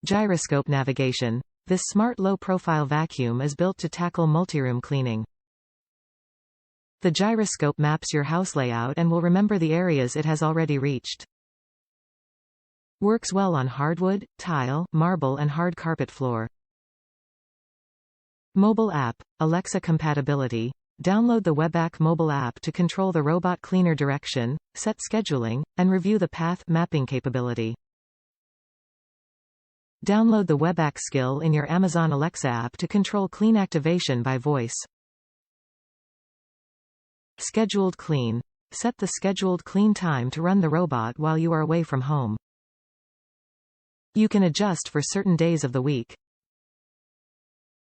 Gyroscope navigation. This smart low-profile vacuum is built to tackle multiroom cleaning. The gyroscope maps your house layout and will remember the areas it has already reached. Works well on hardwood, tile, marble and hard carpet floor. Mobile app. Alexa compatibility. Download the WebAC mobile app to control the robot cleaner direction, set scheduling, and review the path mapping capability. Download the WebAC skill in your Amazon Alexa app to control clean activation by voice. Scheduled clean. Set the scheduled clean time to run the robot while you are away from home. You can adjust for certain days of the week.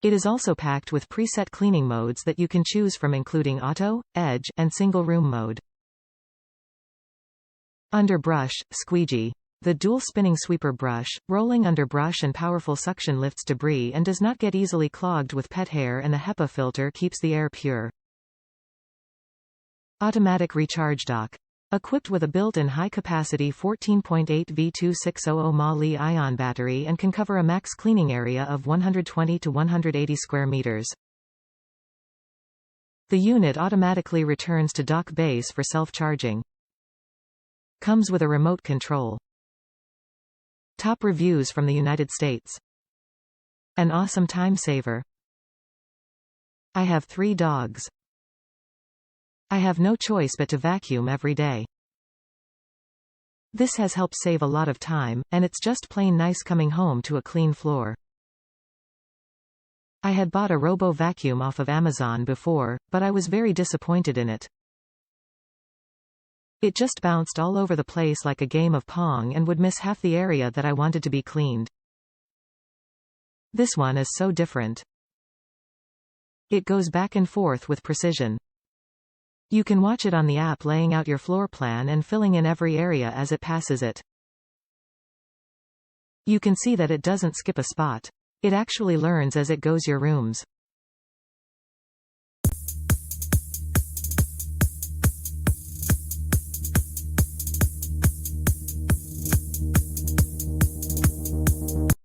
It is also packed with preset cleaning modes that you can choose from, including auto, edge, and single room mode. Underbrush, squeegee. The dual spinning sweeper brush, rolling underbrush and powerful suction lifts debris and does not get easily clogged with pet hair, and the HEPA filter keeps the air pure. Automatic recharge dock. Equipped with a built-in high-capacity 14.8 V2600 mAh battery and can cover a max cleaning area of 120 to 180 square meters. The unit automatically returns to dock base for self-charging. Comes with a remote control. Top reviews from the United States. An awesome time saver. I have 3 dogs. I have no choice but to vacuum every day. This has helped save a lot of time, and it's just plain nice coming home to a clean floor. I had bought a robo vacuum off of Amazon before, but I was very disappointed in it. It just bounced all over the place like a game of Pong and would miss half the area that I wanted to be cleaned. This one is so different. It goes back and forth with precision. You can watch it on the app, laying out your floor plan and filling in every area as it passes it. You can see that it doesn't skip a spot. It actually learns as it goes your rooms.